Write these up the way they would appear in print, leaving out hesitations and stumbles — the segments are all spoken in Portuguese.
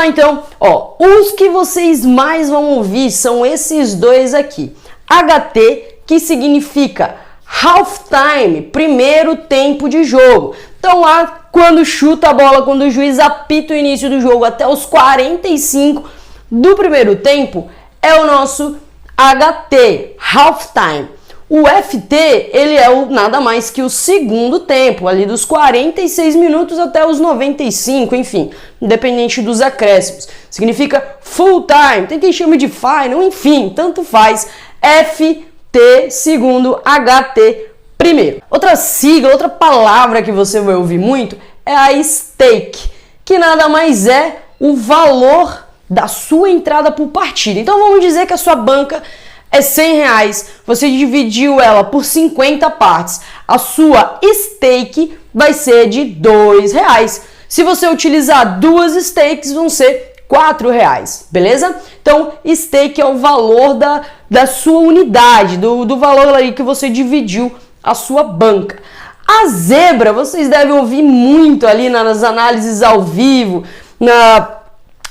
lá então, ó, os que vocês mais vão ouvir são esses dois aqui. HT, que significa halftime, primeiro tempo de jogo. Então lá, quando chuta a bola, quando o juiz apita o início do jogo até os 45 do primeiro tempo, é o nosso HT, halftime. O FT, ele é nada mais que o segundo tempo, ali dos 46 minutos até os 95, enfim, independente dos acréscimos. Significa full time, tem quem chame de final, enfim, tanto faz. FT segundo, HT primeiro. Outra sigla, outra palavra que você vai ouvir muito é a stake, que nada mais é o valor da sua entrada por partida. Então vamos dizer que a sua banca é R$100, você dividiu ela por 50 partes, a sua stake vai ser de R$2. Se você utilizar duas stakes, vão ser R$4, beleza? Então, stake é o valor da sua unidade, do valor aí que você dividiu a sua banca. A zebra, vocês devem ouvir muito ali nas análises ao vivo, na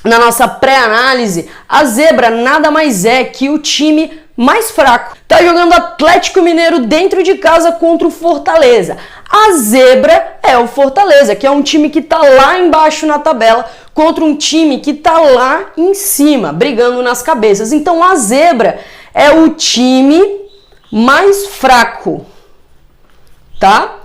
nossa pré-análise. A zebra nada mais é que o time mais fraco. Tá jogando Atlético Mineiro dentro de casa contra o Fortaleza. A zebra é o Fortaleza, que é um time que tá lá embaixo na tabela, contra um time que tá lá em cima, brigando nas cabeças. Então a zebra é o time mais fraco, tá?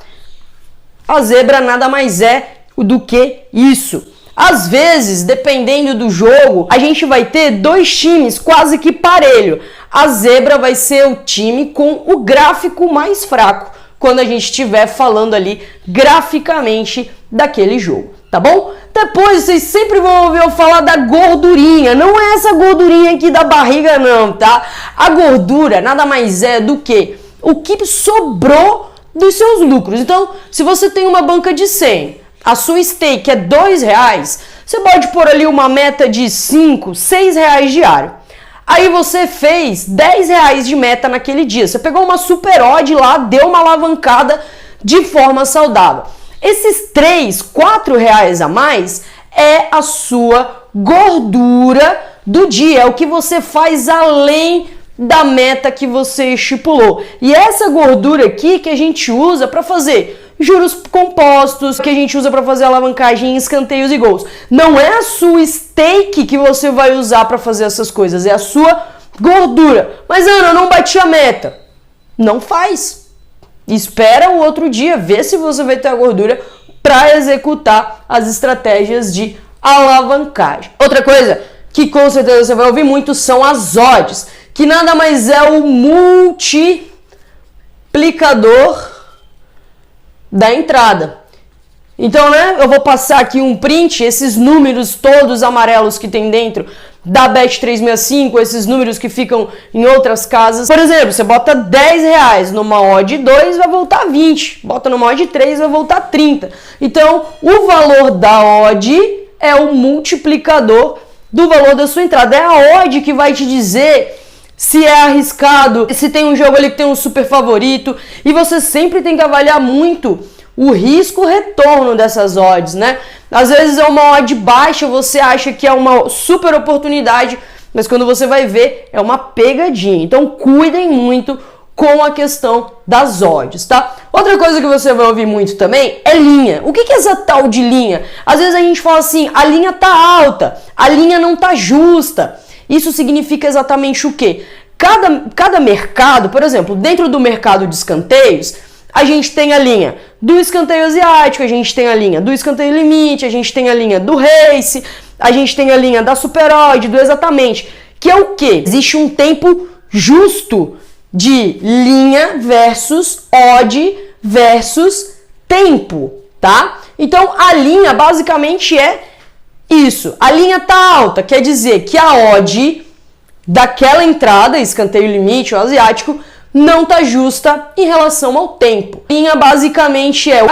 A zebra nada mais é do que isso. Às vezes, dependendo do jogo, a gente vai ter dois times quase que parelho. A zebra vai ser o time com o gráfico mais fraco, quando a gente estiver falando ali graficamente daquele jogo, tá bom? Depois vocês sempre vão ouvir eu falar da gordurinha. Não é essa gordurinha aqui da barriga não, tá? A gordura nada mais é do que o que sobrou dos seus lucros. Então, se você tem uma banca de 100, a sua stake é R$2, você pode pôr ali uma meta de 5, R$6 diário. Aí você fez R$10 de meta naquele dia. Você pegou uma super odd lá, deu uma alavancada de forma saudável. Esses R$3, R$4 a mais é a sua gordura do dia. É o que você faz além da meta que você estipulou. E essa gordura aqui que a gente usa para fazer juros compostos, que a gente usa para fazer alavancagem em escanteios e gols. Não é a sua stake que você vai usar para fazer essas coisas, é a sua gordura. Mas Ana, eu não bati a meta. Não faz. Espera o outro dia, vê se você vai ter a gordura para executar as estratégias de alavancagem. Outra coisa que com certeza você vai ouvir muito são as odds, que nada mais é o multiplicador da entrada. Então, né, eu vou passar aqui um print, esses números todos amarelos que tem dentro da Bet365, esses números que ficam em outras casas. Por exemplo, você bota R$10 numa odd 2, vai voltar 20. Bota numa odd 3, vai voltar 30. Então, o valor da odd é o multiplicador do valor da sua entrada. É a odd que vai te dizer se é arriscado, se tem um jogo ali que tem um super favorito, e você sempre tem que avaliar muito o risco-retorno dessas odds, né? Às vezes é uma odd baixa, você acha que é uma super oportunidade, mas quando você vai ver, é uma pegadinha. Então cuidem muito com a questão das odds, tá? Outra coisa que você vai ouvir muito também é linha. O que é essa tal de linha? Às vezes a gente fala assim, a linha tá alta, a linha não tá justa. Isso significa exatamente o quê? Cada mercado, por exemplo, dentro do mercado de escanteios, a gente tem a linha do escanteio asiático, a gente tem a linha do escanteio limite, a gente tem a linha do race, a gente tem a linha da super odd, do exatamente, que é o quê? Existe um tempo justo de linha versus odd versus tempo, tá? Então a linha basicamente é isso. A linha tá alta, quer dizer que a odd daquela entrada, escanteio limite ou asiático, não tá justa em relação ao tempo. A linha basicamente é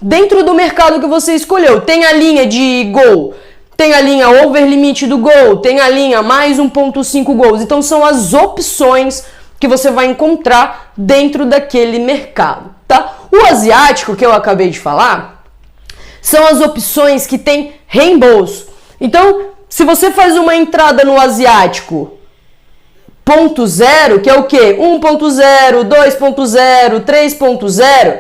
dentro do mercado que você escolheu. Tem a linha de gol, tem a linha over limite do gol, tem a linha mais 1.5 gols. Então são as opções que você vai encontrar dentro daquele mercado, tá? O asiático que eu acabei de falar são as opções que tem reembolso. Então, se você faz uma entrada no asiático 0.0, que é o quê? 1.0, 2.0, 3.0,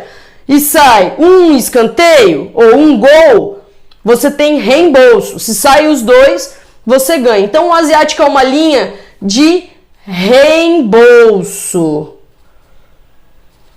e sai um escanteio ou um gol, você tem reembolso. Se sai os dois, você ganha. Então o asiático é uma linha de reembolso.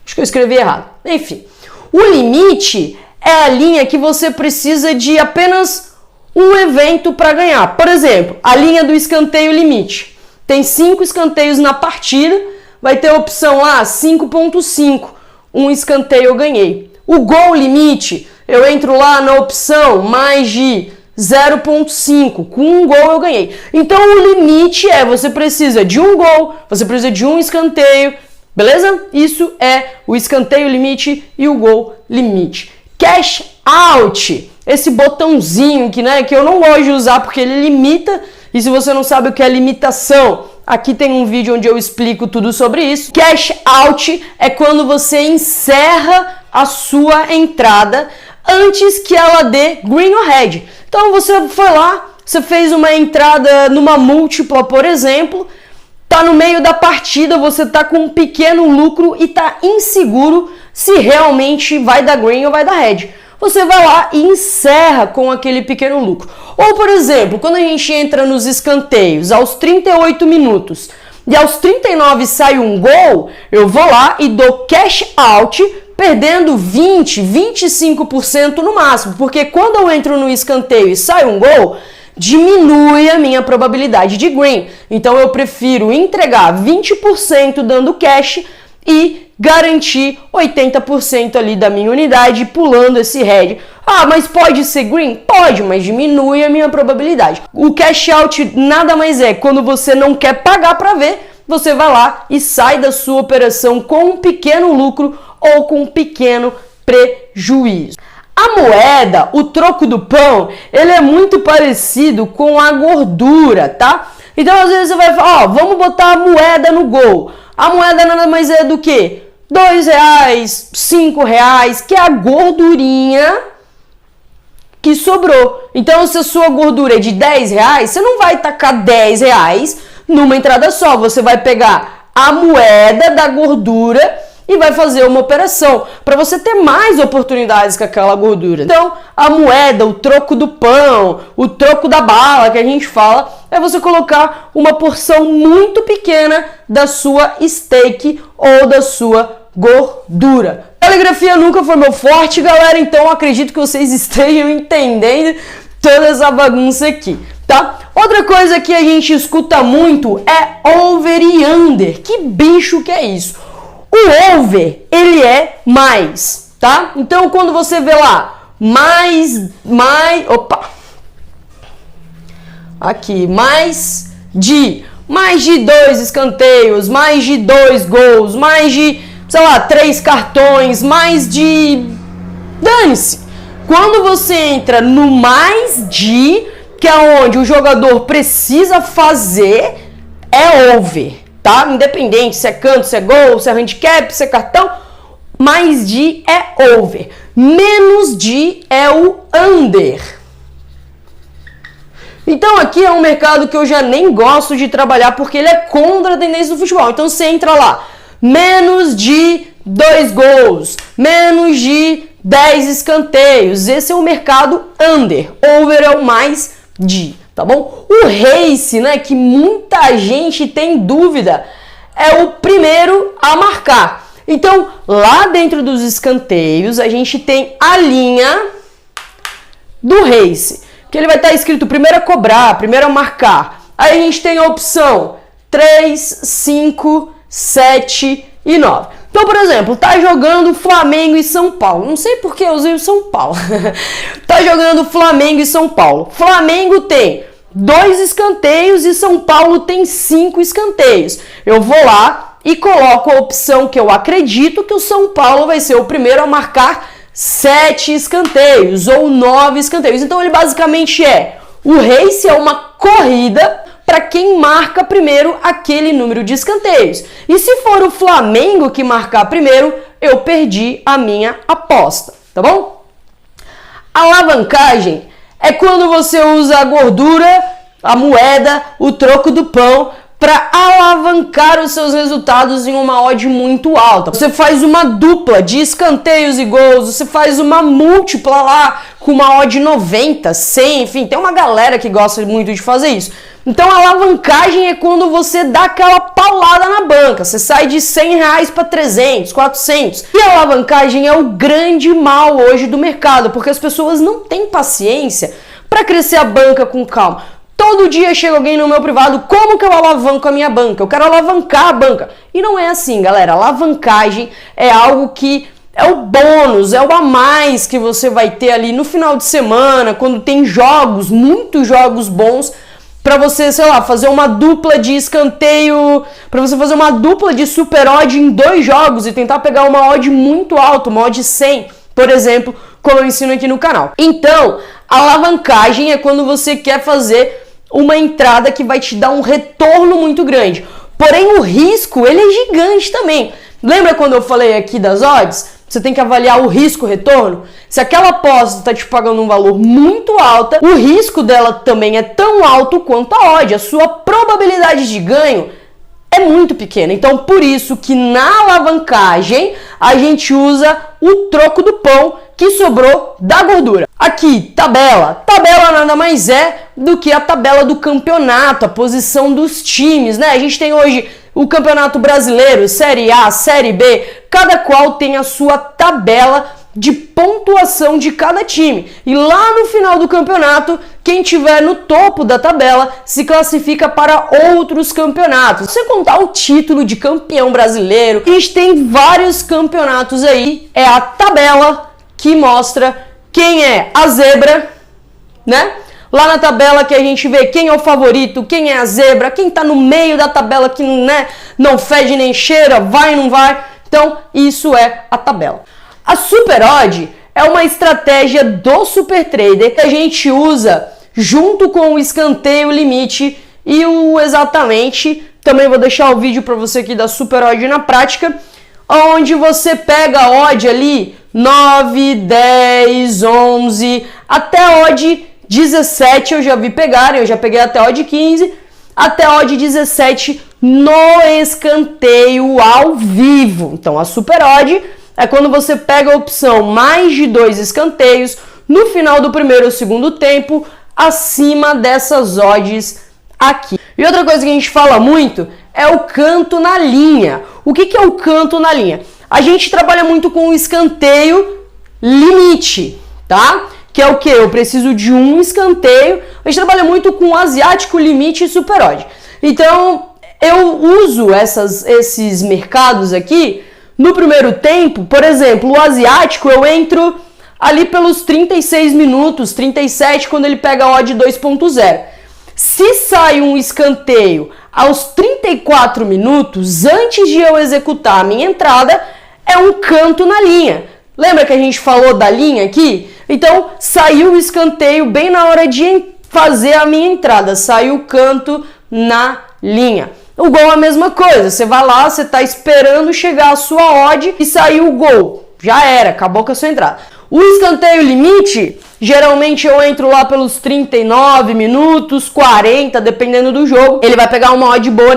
Acho que eu escrevi errado. Enfim, o limite é a linha que você precisa de apenas um evento para ganhar. Por exemplo, a linha do escanteio limite. Tem 5 escanteios na partida, vai ter a opção lá 5.5. Um escanteio eu ganhei. O gol limite, eu entro lá na opção mais de 0.5. Com um gol eu ganhei. Então o limite é, você precisa de um gol, você precisa de um escanteio, beleza? Isso é o escanteio limite e o gol limite. Cash out, esse botãozinho que eu não gosto de usar porque ele limita. E se você não sabe o que é limitação, aqui tem um vídeo onde eu explico tudo sobre isso. Cash out é quando você encerra a sua entrada antes que ela dê green ou red. Então você foi lá, você fez uma entrada numa múltipla, por exemplo, tá no meio da partida, você tá com um pequeno lucro e tá inseguro se realmente vai dar green ou vai dar red. Você vai lá e encerra com aquele pequeno lucro. Ou, por exemplo, quando a gente entra nos escanteios aos 38 minutos e aos 39 sai um gol, eu vou lá e dou cash out, perdendo 20, 25% no máximo. Porque quando eu entro no escanteio e sai um gol, diminui a minha probabilidade de green. Então eu prefiro entregar 20% dando cash e garantir 80% ali da minha unidade pulando esse red. Ah, mas pode ser green? Pode, mas diminui a minha probabilidade. O cash out nada mais é quando você não quer pagar para ver, você vai lá e sai da sua operação com um pequeno lucro ou com um pequeno prejuízo. A moeda, o troco do pão, ele é muito parecido com a gordura, tá? Então às vezes você vai falar, ó, vamos botar a moeda no gol. A moeda nada mais é do que R$2, R$5, que é a gordurinha que sobrou. Então, se a sua gordura é de R$10, você não vai tacar R$10 numa entrada só. Você vai pegar a moeda da gordura e vai fazer uma operação para você ter mais oportunidades com aquela gordura. Então, a moeda, o troco do pão, o troco da bala que a gente fala, é você colocar uma porção muito pequena da sua steak ou da sua gordura. Caligrafia nunca foi meu forte, galera, então acredito que vocês estejam entendendo toda essa bagunça aqui, tá? Outra coisa que a gente escuta muito é over e under. Que bicho que é isso? O over, ele é mais, tá? Então, quando você vê lá, mais de 2 escanteios, mais de 2 gols, mais de, sei lá, 3 cartões, mais de... Dane-se! Quando você entra no mais de, que é onde o jogador precisa fazer, é over, tá? Independente se é canto, se é gol, se é handicap, se é cartão, mais de é over. Menos de é o under. Então aqui é um mercado que eu já nem gosto de trabalhar porque ele é contra a tendência do futebol. Então você entra lá, menos de 2 gols, menos de 10 escanteios. Esse é o mercado under. Over é o mais de, tá bom? O race, né, que muita gente tem dúvida, é o primeiro a marcar. Então, lá dentro dos escanteios, a gente tem a linha do race, que ele vai estar escrito primeiro a cobrar, primeiro a marcar. Aí a gente tem a opção 3, 5, 7 e 9. Então, por exemplo, tá jogando Flamengo e São Paulo. Não sei porque eu usei o São Paulo. Tá jogando Flamengo e São Paulo. Flamengo tem 2 escanteios e São Paulo tem 5 escanteios. Eu vou lá e coloco a opção que eu acredito que o São Paulo vai ser o primeiro a marcar 7 escanteios ou 9 escanteios. Então ele basicamente o race é uma corrida para quem marca primeiro aquele número de escanteios. E se for o Flamengo que marcar primeiro, eu perdi a minha aposta, tá bom? A alavancagem é quando você usa a gordura a moeda, o troco do pão, para alavancar os seus resultados em uma odd muito alta. Você faz uma dupla de escanteios e gols, você faz uma múltipla lá com uma odd 90, 100, enfim, tem uma galera que gosta muito de fazer isso. Então a alavancagem é quando você dá aquela paulada na banca, você sai de R$100 para 300, 400. E a alavancagem é o grande mal hoje do mercado, porque as pessoas não têm paciência para crescer a banca com calma. Todo dia chega alguém no meu privado, como que eu alavanco a minha banca? Eu quero alavancar a banca. E não é assim, galera. Alavancagem é algo que é o bônus, é o a mais que você vai ter ali no final de semana, quando tem jogos, muitos jogos bons, para você, sei lá, fazer uma dupla de escanteio, para você fazer uma dupla de super odd em 2 jogos e tentar pegar uma odd muito alta, uma odd 100, por exemplo, como eu ensino aqui no canal. Então, alavancagem é quando você quer fazer uma entrada que vai te dar um retorno muito grande. Porém, o risco, ele é gigante também. Lembra quando eu falei aqui das odds? Você tem que avaliar o risco-retorno. Se aquela aposta está te pagando um valor muito alto, o risco dela também é tão alto quanto a odd. A sua probabilidade de ganho é muito pequena. Então, por isso que na alavancagem a gente usa o troco do pão que sobrou da gordura. Aqui, tabela. Tabela nada mais é do que a tabela do campeonato, a posição dos times, né? A gente tem hoje o Campeonato Brasileiro, Série A, Série B, cada qual tem a sua tabela de pontuação de cada time. E lá no final do campeonato, quem tiver no topo da tabela se classifica para outros campeonatos. Sem contar o título de campeão brasileiro, a gente tem vários campeonatos aí. É a tabela que mostra quem é a zebra, né? Lá na tabela que a gente vê quem é o favorito, quem é a zebra, quem tá no meio da tabela que, né, não fede nem cheira, vai ou não vai. Então, isso é a tabela. A Super Odd é uma estratégia do Super Trader que a gente usa junto com o escanteio limite e o exatamente. Também vou deixar o vídeo para você aqui da Super Odd na prática, onde você pega a odd ali 9, 10, 11, até a odd 17 eu já vi pegarem, eu já peguei até a odd 15, até a odd 17 no escanteio ao vivo. Então a Super Odd é quando você pega a opção mais de 2 escanteios no final do primeiro ou segundo tempo, acima dessas odds aqui. E outra coisa que a gente fala muito é o canto na linha. O que é o canto na linha? A gente trabalha muito com o escanteio limite, tá? Que é o que? Eu preciso de um escanteio. A gente trabalha muito com asiático, limite e super odd. Então, eu uso esses mercados aqui no primeiro tempo. Por exemplo, o asiático eu entro ali pelos 36 minutos, 37, quando ele pega a odd 2.0. Se sai um escanteio aos 34 minutos, antes de eu executar a minha entrada, é um canto na linha. Lembra que a gente falou da linha aqui? Então, saiu o escanteio bem na hora de fazer a minha entrada. Saiu o canto na linha. O gol é a mesma coisa. Você vai lá, você está esperando chegar a sua odd e saiu o gol. Já era, acabou com a sua entrada. O escanteio limite, geralmente eu entro lá pelos 39 minutos, 40, dependendo do jogo. Ele vai pegar uma odd boa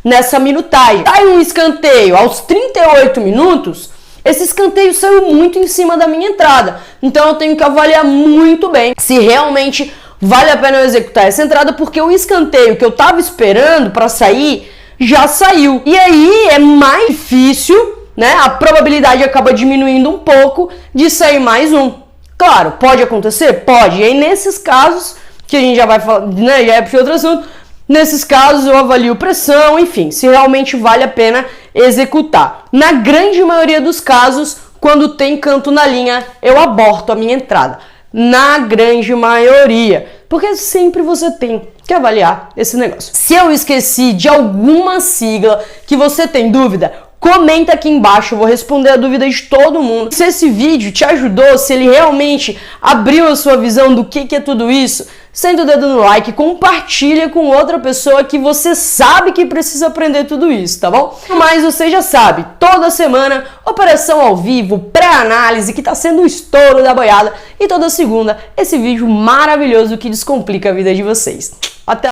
nessa minutagem. Sai um escanteio aos 38 minutos, esse escanteio saiu muito em cima da minha entrada. Então eu tenho que avaliar muito bem se realmente vale a pena eu executar essa entrada, porque o escanteio que eu estava esperando para sair já saiu. E aí é mais difícil, né? A probabilidade acaba diminuindo um pouco de sair mais um. Claro, pode acontecer? Pode. E aí nesses casos, que a gente já vai falar, né, já é para outro assunto, nesses casos eu avalio pressão, enfim, se realmente vale a pena executar. Na grande maioria dos casos, quando tem canto na linha, eu aborto a minha entrada. Na grande maioria, porque sempre você tem que avaliar esse negócio. Se eu esqueci de alguma sigla que você tem dúvida, comenta aqui embaixo, eu vou responder a dúvida de todo mundo. Se esse vídeo te ajudou, se ele realmente abriu a sua visão do que é tudo isso, senta o dedo no like, compartilha com outra pessoa que você sabe que precisa aprender tudo isso, tá bom? Mas você já sabe, toda semana, operação ao vivo, pré-análise, que tá sendo o estouro da boiada, e toda segunda, esse vídeo maravilhoso que descomplica a vida de vocês.